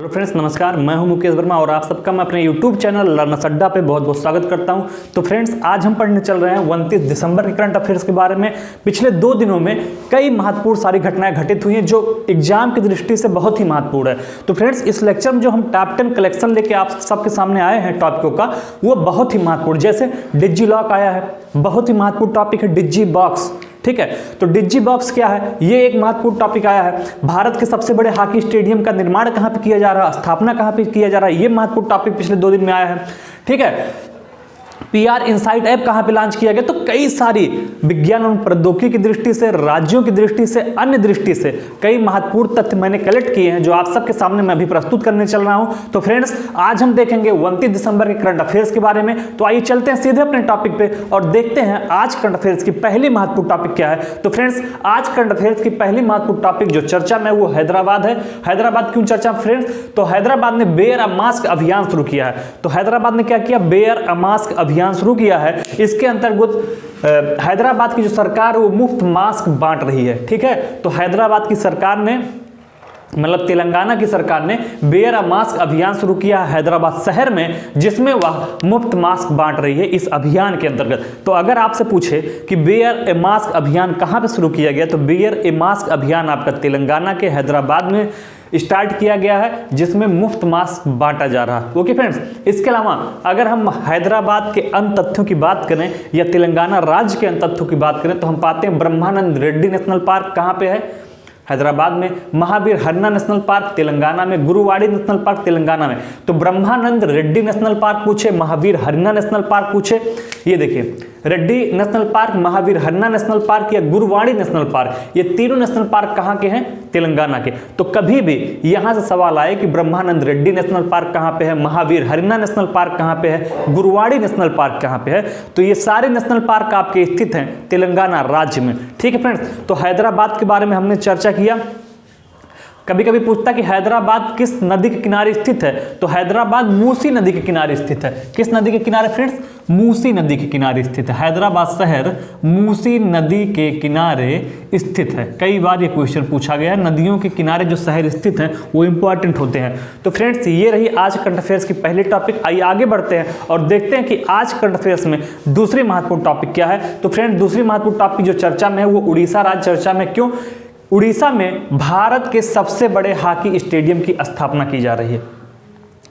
Hello friends, नमस्कार। मैं हूं मुकेश वर्मा और आप सबका मैं अपने YouTube चैनल लर्नर्स अड्डा पे बहुत बहुत स्वागत करता हूं। तो फ्रेंड्स, आज हम पढ़ने चल रहे हैं 29 दिसंबर के करंट अफेयर्स के बारे में। पिछले 2 दिनों में कई महत्वपूर्ण सारी घटनाएं घटित हुई हैं जो एग्जाम की दृष्टि से बहुत ही महत्वपूर्ण है। तो फ्रेंड्स, इस लेक्चर में जो हम टॉप 10 कलेक्शन लेके आप सबके सामने आए हैं टॉपिकों का, वो बहुत ही महत्वपूर्ण, जैसे डिजी लॉक आया है, बहुत ही महत्वपूर्ण टॉपिक है डिजी बॉक्स। ठीक है, तो डिजी बॉक्स क्या है, ये एक महत्वपूर्ण टॉपिक आया है। भारत के सबसे बड़े हॉकी स्टेडियम का निर्माण कहां पे किया जा रहा है, स्थापना कहां पे किया जा रहा है, ये महत्वपूर्ण टॉपिक पिछले 2 दिन में आया है। ठीक है, PR इनसाइट ऐप कहां पे लॉन्च किया गया। तो कई सारी विज्ञान और प्रौद्योगिकी की दृष्टि से, राज्यों की दृष्टि से, अन्य दृष्टि से कई महत्वपूर्ण तथ्य मैंने कलेक्ट किए हैं जो आप सबके सामने मैं भी प्रस्तुत करने चल रहा हूं। तो फ्रेंड्स, आज हम देखेंगे 29 दिसंबर के करंट अफेयर्स के बारे में। तो आइए चलते हैं सीधे अपने टॉपिक पे और देखते हैं आज करंट अफेयर्स की पहली महत्वपूर्ण टॉपिक क्या है। तो फ्रेंड्स, आज करंट अफेयर्स की पहली महत्वपूर्ण टॉपिक जो चर्चा में वो हैदराबाद है। हैदराबाद क्यों चर्चा फ्रेंड्स, तो हैदराबाद ने वेयर अ मास्क अभियान शुरू किया है। तो हैदराबाद ने क्या किया, वेयर अ मास्क अभियान शुरू किया है। इसके अंतर्गत हैदराबाद की जो सरकार है वो मुफ्त मास्क बांट रही है। ठीक है, तो हैदराबाद की सरकार ने, मतलब तेलंगाना की सरकार ने वेयर अ मास्क अभियान शुरू किया है हैदराबाद शहर में, जिसमें वह मुफ्त मास्क बांट रही है इस अभियान के अंतर्गत। तो अगर आपसे पूछे कि वेयर ए मास्क अभियान कहां पे शुरू किया गया, तो वेयर ए मास्क अभियान आपका तेलंगाना के हैदराबाद में स्टार्ट किया गया है, जिसमें मुफ्त मास्क बांटा जा रहा है। ओके फ्रेंड्स, इसके अलावा अगर हम हैदराबाद के अन्य तथ्यों की बात करें या तेलंगाना राज्य के अन्य तथ्यों की बात करें, तो हम पाते हैं ब्रह्मानंद रेड्डी नेशनल पार्क कहां पे है, हैदराबाद में। महावीर हन्ना नेशनल पार्क तेलंगाना में। गुरुवाड़ी नेशनल पार्क तेलंगाना में। तो ब्रह्मानंद रेड्डी नेशनल पार्क पूछे, महावीर हन्ना नेशनल पार्क पूछे, ये देखिए रेड्डी नेशनल पार्क, महावीर हन्ना नेशनल पार्क या गुरुवाड़ी नेशनल पार्क, ये तीनों नेशनल पार्क कहां के हैं, तेलंगाना के। तो कभी भी यहां से सवाल आए कि ब्रह्मानंद रेड्डी नेशनल पार्क कहां पे है, महावीर हन्ना नेशनल पार्क कहां पे है, गुरुवाड़ी नेशनल पार्क कहां पे है, तो ये सारे नेशनल पार्क आपके स्थित हैं तेलंगाना राज्य में। ठीक है फ्रेंड्स, तो हैदराबाद के बारे में हमने चर्चा किया। कभी कभी पूछता कि हैदराबाद किस नदी के किनारे स्थित है, तो हैदराबाद मूसी नदी के किनारे स्थित है। किस नदी के किनारे फ्रेंड्स, मूसी नदी के किनारे स्थित है। हैदराबाद शहर मूसी नदी के किनारे स्थित है। कई बार ये क्वेश्चन पूछा गया है, नदियों के किनारे जो शहर स्थित हैं वो इंपॉर्टेंट होते हैं। तो फ्रेंड्स, ये रही आज करंट अफेयर्स की पहली टॉपिक। आइए आगे बढ़ते हैं और देखते हैं कि आज करंट अफेयर्स में दूसरी महत्वपूर्ण टॉपिक क्या है। तो फ्रेंड्स, दूसरी महत्वपूर्ण टॉपिक जो चर्चा में है वो उड़ीसा राज्य चर्चा में। क्यों, उड़ीसा में भारत के सबसे बड़े हॉकी स्टेडियम की स्थापना की जा रही है।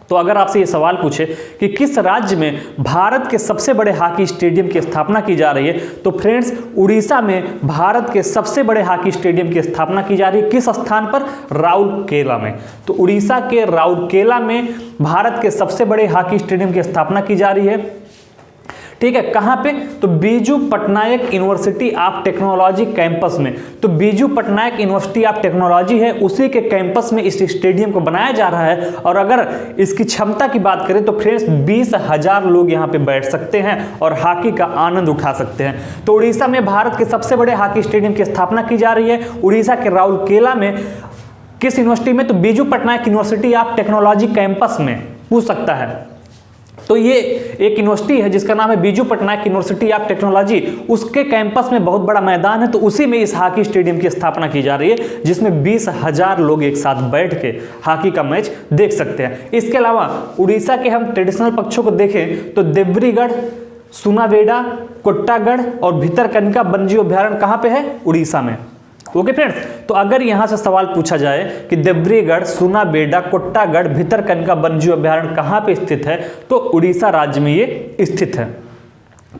तो अगर आपसे ये सवाल पूछे कि किस राज्य में भारत के सबसे बड़े हॉकी स्टेडियम की स्थापना की जा रही है, तो फ्रेंड्स, उड़ीसा में भारत के सबसे बड़े हॉकी स्टेडियम की स्थापना की जा रही है। किस स्थान पर, राउरकेला में। तो उड़ीसा के राउरकेला में भारत के सबसे बड़े हॉकी स्टेडियम की स्थापना की जा रही है। ठीक है, कहां पे, तो Biju Patnaik university of technology campus में। तो Biju Patnaik university of technology है, उसी के कैंपस में इस स्टेडियम को बनाया जा रहा है। और अगर इसकी क्षमता की बात करें तो फ्रेंड्स 20,000 लोग यहां पे बैठ सकते हैं और हॉकी का आनंद उठा सकते हैं। तो उड़ीसा में भारत के सबसे बड़े हॉकी स्टेडियम की स्थापना की जा रही है। उड़ीसा के राउरकेला में किस यूनिवर्सिटी में, तो Biju Patnaik university of technology campus में पूछ सकता है। तो ये एक यूनिवर्सिटी है जिसका नाम है Biju Patnaik university of technology. उसके कैंपस में बहुत बड़ा मैदान है, तो उसी में इस हॉकी स्टेडियम की स्थापना की जा रही है, जिसमें 20,000 लोग एक साथ बैठ के हॉकी का मैच देख सकते हैं। इसके अलावा उड़ीसा के हम ट्रेडिशनल पक्षों को देखें तो देवरीगढ़, सुनावेडा, कोट्टागढ़ और भितरकनिका वन्यजीव अभ्यारण्य कहाँ पे है, उड़ीसा में। ओके फ्रेंड्स, तो अगर यहां से सवाल पूछा जाए कि देवरीगढ़, सुनावेडा, कोट्टागढ़, भितरकनिका वन्यजीव अभ्यारण्य कहां पे स्थित है, तो उड़ीसा राज्य में ये स्थित है।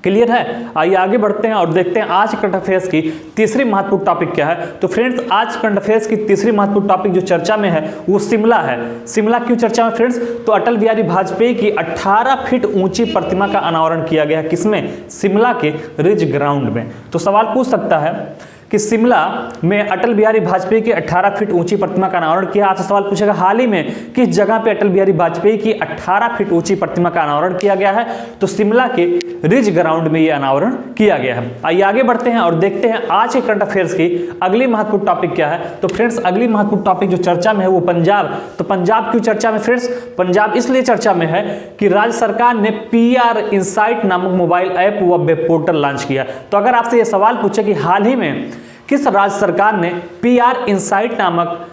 क्लियर है। आइए आगे बढ़ते हैं और देखते हैं आज करंट अफेयर्स की तीसरी महत्वपूर्ण टॉपिक क्या है। तो फ्रेंड्स, आज करंट अफेयर्स की तीसरी महत्वपूर्ण टॉपिक जो चर्चा में है वो शिमला है। शिमला क्यों चर्चा में फ्रेंड्स, तो अटल बिहारी वाजपेयी की 18 फीट ऊंची प्रतिमा का अनावरण किया गया। किसमें, शिमला के रिज ग्राउंड में। तो सवाल पूछ सकता है कि शिमला में अटल बिहारी वाजपेयी की 18 फीट ऊंची प्रतिमा का अनावरण किया। आपसे सवाल पूछेगा हाल ही में किस जगह पे अटल बिहारी वाजपेयी की 18 फीट ऊंची प्रतिमा का अनावरण किया गया है, तो शिमला के रिज ग्राउंड में यह अनावरण किया गया है। आइए आगे बढ़ते हैं और देखते हैं आज के करंट अफेयर्स की अगली महत्वपूर्ण टॉपिक क्या है। तो फ्रेंड्स, अगली महत्वपूर्ण टॉपिक जो चर्चा में है वो पंजाब। तो पंजाब क्यों चर्चा में फ्रेंड्स, पंजाब इसलिए चर्चा में है कि राज्य सरकार ने PR इनसाइट नामक मोबाइल ऐप व वेब पोर्टल लॉन्च किया। तो अगर आपसे यह सवाल पूछे कि हाल ही में किस राज्य सरकार ने PR इनसाइट नामक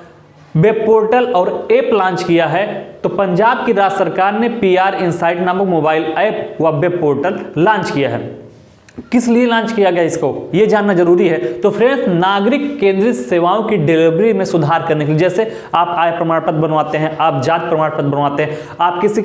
वेब पोर्टल और ऐप लॉन्च किया है। तो पंजाब की राज्य सरकार ने PR इनसाइट नामक मोबाइल ऐप व वेब पोर्टल लॉन्च किया है। किस लिए लॉन्च किया गया इसको, ये जानना जरूरी है। तो फ्रेंड्स, नागरिक केंद्रित सेवाओं की डिलीवरी में सुधार करने के लिए, जैसे आप आय प्रमाण पत्र बनवाते हैं, आप जाति प्रमाण पत्र बनवाते हैं, आप किसी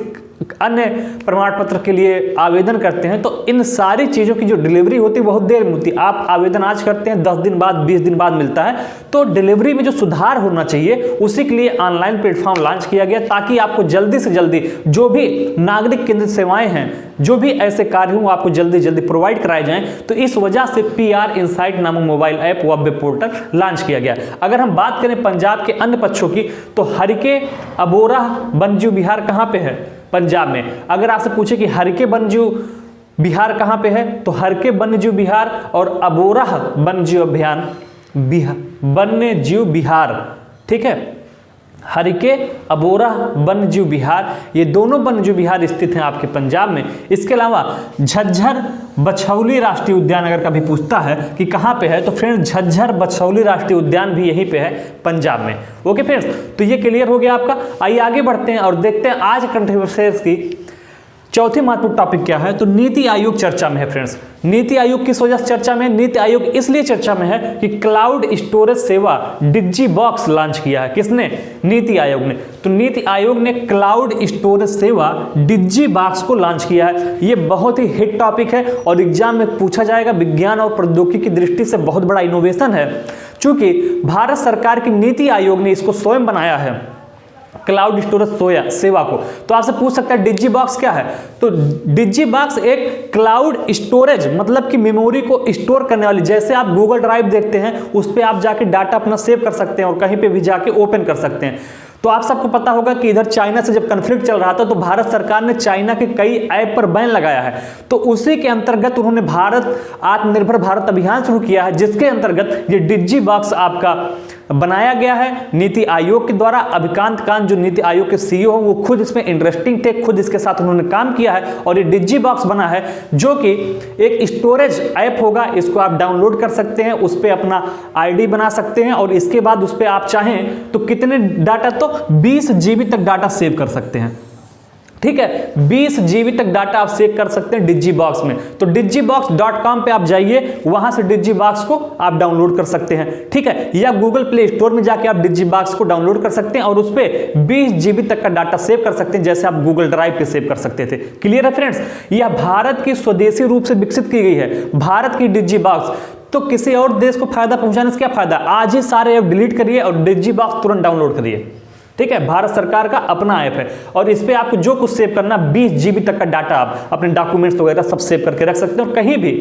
अन्य प्रमाण पत्र के लिए आवेदन करते हैं, तो इन सारी चीज़ों की जो डिलीवरी होती है बहुत देर में होती है। आप आवेदन आज करते हैं, 10 दिन बाद 20 दिन बाद मिलता है। तो डिलीवरी में जो सुधार होना चाहिए उसी के लिए ऑनलाइन प्लेटफॉर्म लॉन्च किया गया, ताकि आपको जल्दी से जल्दी जो भी नागरिक केंद्रित सेवाएं हैं, जो भी ऐसे कार्य हों, आपको जल्दी जल्दी प्रोवाइड कराए जाएं। तो इस वजह से PR इनसाइट नामक मोबाइल ऐप व वेब पोर्टल लॉन्च किया गया। अगर हम बात करें पंजाब के अन्य पक्षों की, तो हरिके अबोरा बनजीव बिहार कहाँ पे है? पंजाब में। अगर आपसे पूछे कि हरिके बनजीव बिहार कहाँ पे है, तो हरिके वन्यजीव बिहार और अबोरा वन्यजीव बिहार, ठीक है, हरिके अबोरा वन्यजीव बिहार, ये दोनों वन्यजीव बिहार स्थित हैं आपके पंजाब में। इसके अलावा झज्जर बछौली राष्ट्रीय उद्यान अगर कभी पूछता है कि कहाँ पे है, तो फ्रेंड्स झज्जर बछौली राष्ट्रीय उद्यान भी यहीं पे है, पंजाब में। ओके फ्रेंड्स, तो ये क्लियर हो गया आपका। आइए आगे बढ़ते हैं और देखते हैं आज करंट अफेयर्स की चौथी महत्वपूर्ण टॉपिक क्या है। तो नीति आयोग चर्चा में है फ्रेंड्स। नीति आयोग किस वजह से चर्चा में है? नीति आयोग इसलिए चर्चा में है कि क्लाउड स्टोरेज सेवा डिजी बॉक्स लॉन्च किया है। किसने? नीति आयोग ने। तो नीति आयोग ने क्लाउड स्टोरेज सेवा डिजी बॉक्स को लॉन्च किया है। ये बहुत ही हिट टॉपिक है और एग्जाम में पूछा जाएगा। विज्ञान और प्रौद्योगिकी की दृष्टि से बहुत बड़ा इनोवेशन है, चूंकि भारत सरकार की नीति आयोग ने इसको स्वयं बनाया है, क्लाउड स्टोरेज सेवा को। तो आपसे पूछ सकता है डिजी बॉक्स क्या है? तो डिजी बॉक्स एक क्लाउड स्टोरेज, मतलब कि मेमोरी को स्टोर करने वाली, जैसे आप गूगल ड्राइव देखते हैं उस पर आप जाके डाटा अपना सेव कर सकते हैं और कहीं पे भी जाके ओपन कर सकते हैं। तो आप सबको पता होगा कि इधर चाइना से जब कन्फ्लिक्ट चल रहा था तो भारत सरकार ने चाइना के कई ऐप पर बैन लगाया है। तो उसी के अंतर्गत उन्होंने भारत आत्मनिर्भर भारत अभियान शुरू किया है, जिसके अंतर्गत ये डिजी बॉक्स आपका बनाया गया है नीति आयोग के द्वारा। अभिकांत कांत जो नीति आयोग के CEO हैं वो खुद इसमें इंटरेस्टिंग थे, खुद इसके साथ उन्होंने काम किया है और ये डिजी बॉक्स बना है, जो कि एक स्टोरेज ऐप होगा। इसको आप डाउनलोड कर सकते हैं, उस पर अपना ID बना सकते हैं और इसके बाद उस पर आप चाहें तो कितने डाटा, तो 20 GB तक डाटा सेव कर सकते हैं। ठीक है, 20 GB तक डाटा आप सेव कर सकते हैं डिजी बॉक्स में। तो digibox.com पे आप जाइए, वहां से डिजी बॉक्स को आप डाउनलोड कर सकते हैं। ठीक है, या गूगल प्ले स्टोर में जाके आप डिजी बॉक्स को डाउनलोड कर सकते हैं और उस पर 20 GB तक का डाटा सेव कर सकते हैं, जैसे आप गूगल ड्राइव पे सेव कर सकते थे। क्लियर है फ्रेंड्स? यह भारत की स्वदेशी रूप से विकसित की गई है, भारत की डिजी बॉक्स। तो किसी और देश को फायदा पहुंचाने से क्या फायदा? आज ही सारे ऐप डिलीट करिए और डिजी बॉक्स तुरंत डाउनलोड करिए। ठीक है, भारत सरकार का अपना ऐप है और इस पे आपको जो कुछ सेव करना, 20 GB तक का डाटा आप अपने डॉक्यूमेंट्स वगैरह सब सेव करके रख सकते हैं और कहीं भी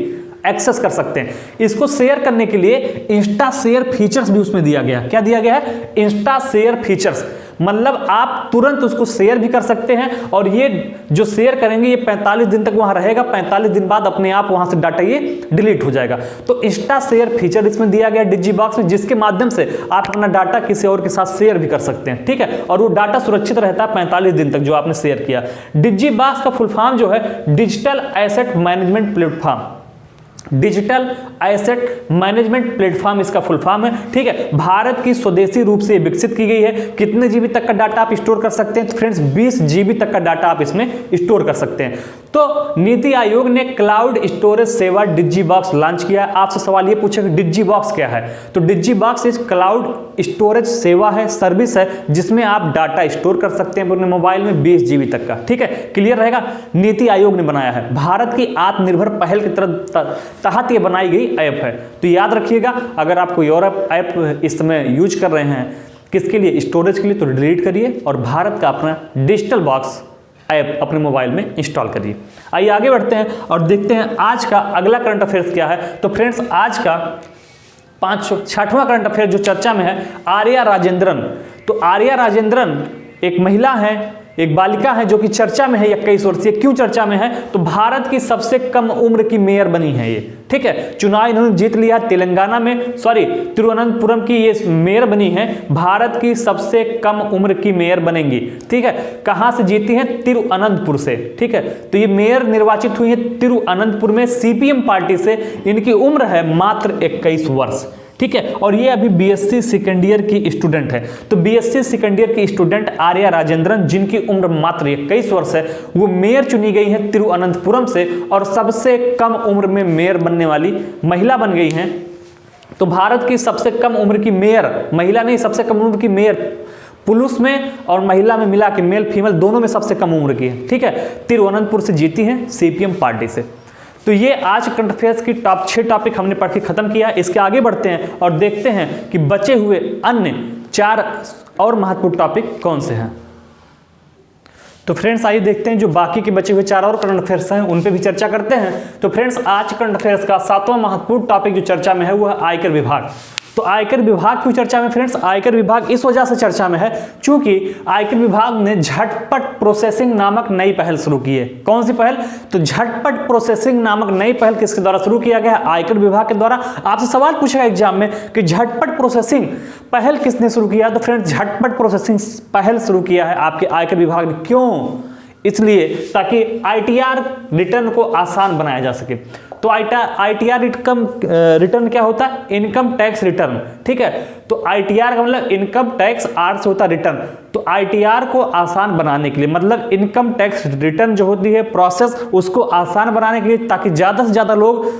एक्सेस कर सकते हैं। इसको शेयर करने के लिए इंस्टा शेयर फीचर्स भी उसमें दिया गया। क्या दिया गया है? इंस्टा शेयर फीचर्स, मतलब आप तुरंत उसको शेयर भी कर सकते हैं और ये जो शेयर करेंगे ये 45 दिन तक वहां रहेगा, 45 दिन बाद अपने आप वहां से डाटा ये डिलीट हो जाएगा। तो इंस्टा शेयर फीचर इसमें दिया गया डिजी बॉक्स में, जिसके माध्यम से आप अपना डाटा किसी और के साथ शेयर भी कर सकते हैं। ठीक है, और वो डाटा सुरक्षित रहता है 45 दिन तक जो आपने शेयर किया। डिजी बॉक्स का फुल फॉर्म जो है digital asset management platform, digital asset management platform इसका फुल फॉर्म है। ठीक है, भारत की स्वदेशी रूप से विकसित की गई है। कितने जीबी तक का डाटा आप स्टोर कर सकते हैं? तो फ्रेंड्स 20 GB तक का डाटा आप इसमें स्टोर कर सकते हैं। तो नीति आयोग ने क्लाउड स्टोरेज सेवा डिजी बॉक्स लॉन्च किया है। आपसे सवाल ये पूछे कि डिजी बॉक्स क्या है? तो डिजी बॉक्स इस क्लाउड स्टोरेज सेवा है, सर्विस है, जिसमें आप डाटा स्टोर कर सकते हैं अपने मोबाइल में 20 GB तक का। ठीक है, क्लियर रहेगा? नीति आयोग ने बनाया है, भारत की आत्मनिर्भर पहल की तहत ये बनाई गई ऐप है। तो याद रखिएगा, अगर आप कोई और ऐप इस समय यूज कर रहे हैं किसके लिए? स्टोरेज के लिए, तो डिलीट करिए और भारत का अपना डिजिटल बॉक्स ऐप अपने मोबाइल में इंस्टॉल करिए। आइए आगे बढ़ते हैं और देखते हैं आज का अगला करंट अफेयर्स क्या है। तो फ्रेंड्स आज का 6वां करंट अफेयर जो चर्चा में है, आर्या राजेंद्रन। तो आर्या राजेंद्रन एक महिला है, एक बालिका है जो कि चर्चा में है 21 वर्षीय। क्यों चर्चा में है? तो भारत की सबसे कम उम्र की मेयर बनी है ये। ठीक है, चुनाव इन्होंने जीत लिया तेलंगाना में, तिरुवनंतपुरम की ये मेयर बनी है, भारत की सबसे कम उम्र की मेयर बनेंगी। ठीक है, कहां से जीती है? तिरुवनंतपुर से। ठीक है, तो ये मेयर निर्वाचित हुई है तिरुवनंतपुर में, CPM पार्टी से। इनकी उम्र है मात्र 21 वर्ष। ठीक है। और ये अभी बीएससी सेकेंड ईयर की स्टूडेंट है। तो बीएससी सेकेंड ईयर की स्टूडेंट आर्या राजेंद्रन, जिनकी उम्र मात्र 21 वर्ष है, वो मेयर चुनी गई है तिरुवनंतपुरम से और सबसे कम उम्र में मेयर बनने वाली महिला बन गई हैं। तो भारत की सबसे कम उम्र की मेयर, महिला नहीं, सबसे कम उम्र की मेयर पुरुष में और महिला में मिला के, मेल फीमेल दोनों में सबसे कम उम्र की है, ठीक है। तिरुवनंतपुर से जीती हैं सीपीएम पार्टी से। तो ये आज करंट अफेयर्स की टॉप 6 टॉपिक हमने पढ़ के खत्म किया। इसके आगे बढ़ते हैं और देखते हैं कि बचे हुए अन्य 4 और महत्वपूर्ण टॉपिक कौन से हैं। तो फ्रेंड्स आइए देखते हैं जो बाकी के बचे हुए 4 और करंट अफेयर्स हैं उन पे भी चर्चा करते हैं। तो फ्रेंड्स आज करंट अफेयर्स का 7वां महत्वपूर्ण टॉपिक जो चर्चा में है वो है आयकर विभाग। तो आयकर विभाग की चर्चा में फ्रेंड्स, आयकर विभाग इस वजह से चर्चा में है क्योंकि आयकर विभाग ने झटपट प्रोसेसिंग नामक नई पहल शुरू की है। कौन सी पहल? तो झटपट प्रोसेसिंग नामक नई पहल किसके द्वारा शुरू किया गया है? आयकर विभाग के द्वारा। आपसे सवाल पूछेगा एग्जाम में कि झटपट प्रोसेसिंग पहल किसने शुरू किया? तो फ्रेंड्स झटपट प्रोसेसिंग पहल शुरू किया है आपके आयकर विभाग ने। क्यों? इसलिए ताकि आईटीआर रिटर्न को आसान बनाया जा सके। तो आईटीआर रिटर्न क्या होता है? इनकम टैक्स रिटर्न, ठीक है। तो आईटीआर का मतलब इनकम टैक्स, आर से होता है रिटर्न। तो आईटीआर को आसान बनाने के लिए, मतलब इनकम टैक्स रिटर्न जो होती है प्रोसेस, उसको आसान बनाने के लिए, ताकि ज्यादा से ज्यादा लोग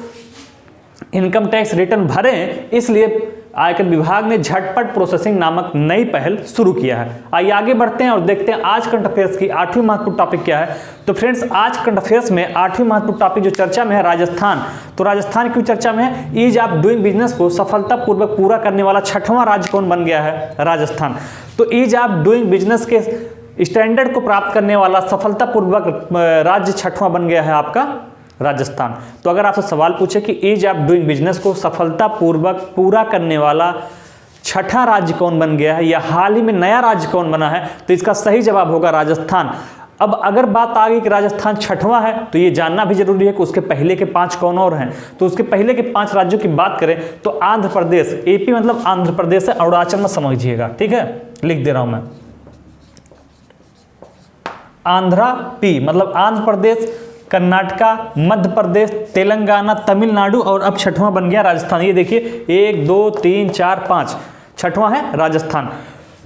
इनकम टैक्स रिटर्न भरें, इसलिए आयकर विभाग ने झटपट प्रोसेसिंग नामक नई पहल शुरू किया है। आइए आगे बढ़ते हैं और देखते हैं आज करंट अफेयर्स की 8वीं महत्वपूर्ण टॉपिक क्या है। तो फ्रेंड्स आज करंट अफेयर्स में 8वीं महत्वपूर्ण टॉपिक जो चर्चा में है राजस्थान। तो राजस्थान की चर्चा में है, ईज ऑफ डूइंग बिजनेस को सफलतापूर्वक पूरा करने वाला 6वां राज्य कौन बन गया है? राजस्थान। तो ईज ऑफ डूइंग बिजनेस के स्टैंडर्ड को प्राप्त करने वाला सफलतापूर्वक राज्य 6वां बन गया है आपका राजस्थान। तो अगर आपसे सवाल पूछे कि ईज ऑफ डूइंग बिजनेस को सफलतापूर्वक पूरा करने वाला 6वां राज्य कौन बन गया है या हाल ही में नया राज्य कौन बना है, तो इसका सही जवाब होगा राजस्थान। अब अगर बात आ गई कि राजस्थान 6वां है, तो ये जानना भी जरूरी है कि उसके पहले के 5 कौन और हैं। तो उसके पहले के 5 राज्यों की बात करें तो आंध्र प्रदेश, एपी मतलब आंध्र प्रदेश है, अरुणाचल में समझिएगा, ठीक है, लिख दे रहा हूं मैं। आंध्रा पी मतलब आंध्र प्रदेश, कर्नाटका, मध्य प्रदेश, तेलंगाना, तमिलनाडु और अब 6वां बन गया राजस्थान। ये देखिए 1 2 3 4 5, 6वां है राजस्थान।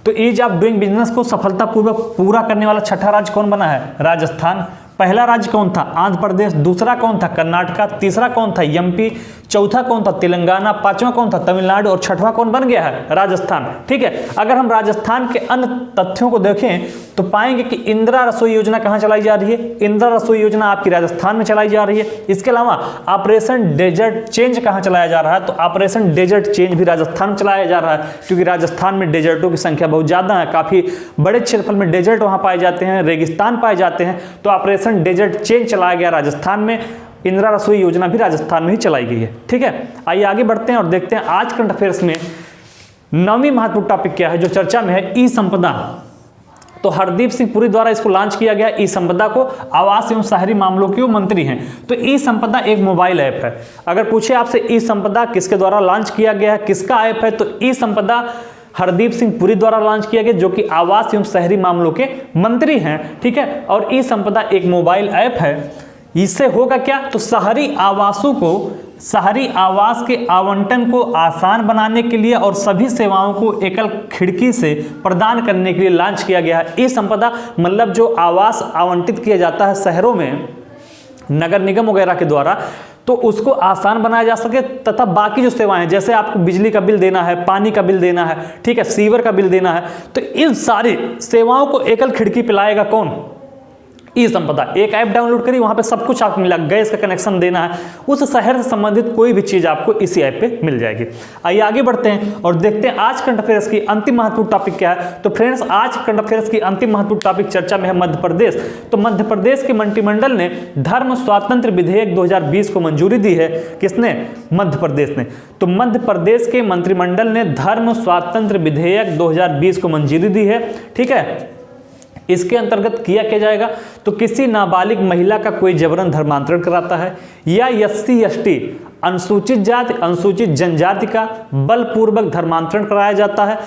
तो ईज ऑफ डूइंग बिजनेस को सफलतापूर्वक पूरा करने वाला 6वां राज्य कौन बना है? राजस्थान। पहला राज्य कौन था? आंध्र प्रदेश। दूसरा कौन था? कर्नाटका। तीसरा कौन था? एमपी। चौथा कौन था? तेलंगाना। 5वां कौन था? तमिलनाडु। और 6वां कौन बन गया है? राजस्थान। ठीक है। अगर हम राजस्थान के अन्य तथ्यों को देखें तो पाएंगे कि इंदिरा रसोई योजना कहां चलाई जा रही है? इंदिरा रसोई योजना आपकी राजस्थान में चलाई जा रही है। इसके अलावा ऑपरेशन डेजर्ट चेंज कहां चलाया जा रहा है? तो ऑपरेशन डेजर्ट चेंज भी राजस्थान में चलाया जा रहा है, क्योंकि राजस्थान में डेजर्टों की संख्या बहुत ज्यादा है, काफी बड़े क्षेत्रफल में डेजर्ट वहां पाए जाते हैं, रेगिस्तान पाए जाते हैं। तो ऑपरेशन डेजर्ट चेंज चलाया गया राजस्थान में। इंदिरा रसोई योजना भी राजस्थान में ही चलाई गई है। ठीक है, आइए आगे बढ़ते हैं और देखते हैं आज करंट अफेयर्स में 9वीं महत्वपूर्ण टॉपिक क्या है जो चर्चा में है, ई संपदा। तो हरदीप सिंह पुरी द्वारा इसको लॉन्च किया गया। ई संपदा को आवास एवं शहरी मामलों के मंत्री हैं। तो ई संपदा एक मोबाइल ऐप है। अगर पूछे आपसे ई संपदा किसके द्वारा लॉन्च किया गया है, किसका ऐप है, तो ई संपदा हरदीप सिंह पुरी द्वारा लॉन्च किया गया, जो कि आवास एवं शहरी मामलों के मंत्री हैं। ठीक है, और ई संपदा एक मोबाइल ऐप है। इससे होगा क्या? तो शहरी आवासों को, शहरी आवास के आवंटन को आसान बनाने के लिए और सभी सेवाओं को एकल खिड़की से प्रदान करने के लिए लॉन्च किया गया है। ई संपदा मतलब जो आवास आवंटित किया जाता है शहरों में नगर निगम वगैरह के द्वारा, तो उसको आसान बनाया जा सके, तथा बाकी जो सेवाएं, जैसे आपको बिजली का बिल देना है, पानी का बिल देना है, ठीक है, सीवर का बिल देना है, तो इन सारी सेवाओं को एकल खिड़की पे लाएगा कौन? ई संपदा। एक ऐप डाउनलोड करिए, वहां पे सब कुछ आपको मिला, गैस का कनेक्शन देना है, उस शहर से संबंधित कोई भी चीज आपको इसी ऐप पे मिल जाएगी। आइए आगे बढ़ते हैं और देखते हैं आज करंट अफेयर्स की अंतिम महत्वपूर्ण टॉपिक क्या है। तो फ्रेंड्स आज करंट अफेयर्स की अंतिम महत्वपूर्ण टॉपिक चर्चा में है मध्य प्रदेश। तो मध्य प्रदेश के मंत्रिमंडल ने धर्म स्वातंत्र विधेयक 2020 को मंजूरी दी है। किसने? मध्य प्रदेश ने। तो मध्य प्रदेश के मंत्रिमंडल ने धर्म स्वातंत्र विधेयक 2020 को मंजूरी दी है। ठीक है, इसके अंतर्गत किया क्या जाएगा? तो किसी नाबालिग महिला का कोई जबरन धर्मांतरण कराता है या SC ST अनुसूचित जाति अनुसूचित जनजाति का बलपूर्वक धर्मांतरण कराया जाता है,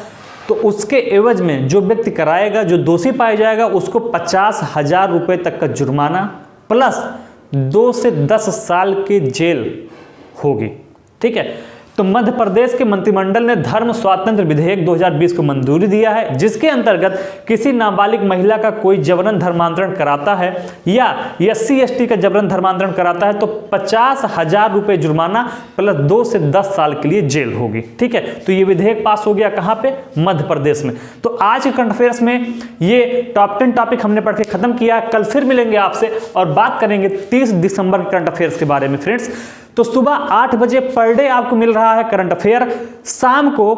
तो उसके एवज में जो व्यक्ति कराएगा, जो दोषी पाया जाएगा, उसको 50,000 रुपये तक का जुर्माना प्लस 2 से 10 साल की जेल होगी। ठीक है, तो मध्य प्रदेश के मंत्रिमंडल ने धर्म स्वातंत्र विधेयक 2020 को मंजूरी दिया है, जिसके अंतर्गत किसी नाबालिग महिला का कोई जबरन धर्मांतरण कराता है या SC/ST का जबरन धर्मांतरण कराता है तो 50,000 रुपए जुर्माना प्लस 2 से 10 साल के लिए जेल होगी। ठीक है, तो ये विधेयक पास हो गया कहां पे? मध्य प्रदेश में। तो आज के करंट अफेयर्स में ये टॉप 10 टॉपिक हमने पढ़ के खत्म किया। कल फिर मिलेंगे आपसे और बात करेंगे 30 दिसंबर के करंट अफेयर्स के बारे में फ्रेंड्स। तो सुबह 8 बजे पर डे आपको मिल रहा है करंट अफेयर, शाम को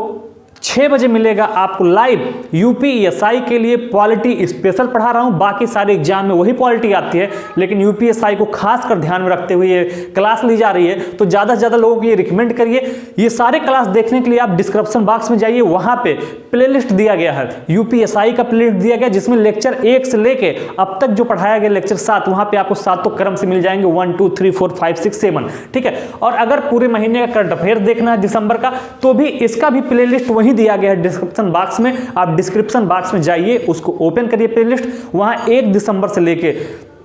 6 बजे मिलेगा आपको लाइव UPSI के लिए पॉलिटी स्पेशल पढ़ा रहा हूं। बाकी सारे एग्जाम में वही पॉलिटी आती है, लेकिन UPSI को खासकर ध्यान में रखते हुए ये क्लास ली जा रही है। तो ज़्यादा से ज़्यादा लोगों को ये रिकमेंड करिए। ये सारे क्लास देखने के लिए आप डिस्क्रिप्शन बॉक्स में जाइए, वहां पे प्लेलिस्ट दिया गया है, UPSI का प्लेलिस्ट दिया गया जिसमें लेक्चर 1 से लेके अब तक जो पढ़ाया गया लेक्चर 7, वहां पे आपको 7 क्रम से मिल जाएंगे, 1 2 3 4 5 6 7। ठीक है, और अगर पूरे महीने का करंट अफेयर देखना है दिसंबर का, तो भी इसका भी प्लेलिस्ट वही दिया गया है डिस्क्रिप्शन बॉक्स में। आप डिस्क्रिप्शन बॉक्स में जाइए, उसको ओपन करिए प्लेलिस्ट, वहां 1 दिसंबर से लेके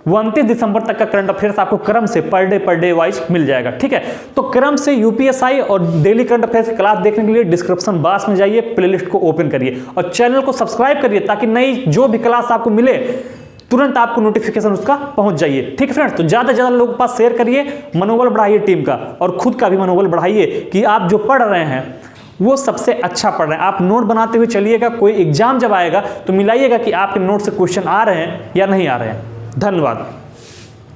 29 दिसंबर तक का करंट अफेयर्स आपको क्रम से पर डे वाइज मिल जाएगा। ठीक है, तो क्रम से UPSI और डेली करंट अफेयर्स की क्लास देखने के लिए डिस्क्रिप्शन बॉक्स में जाइए, प्लेलिस्ट को ओपन करिए और चैनल को सब्सक्राइब करिए ताकि नई जो भी क्लास आपको मिले तुरंत आपको नोटिफिकेशन उसका पहुंच जाइए। ठीक है फ्रेंड्स, तो ज्यादा से ज्यादा लोगों के पास शेयर करिए, मनोबल बढ़ाइए टीम का और खुद का भी मनोबल बढ़ाइए कि आप जो पढ़ रहे हैं वो सबसे अच्छा पढ़ रहे हैं। आप नोट बनाते हुए चलिएगा, कोई एग्जाम जब आएगा तो मिलाइएगा कि आपके नोट से क्वेश्चन आ रहे हैं या नहीं आ रहे हैं। धन्यवाद।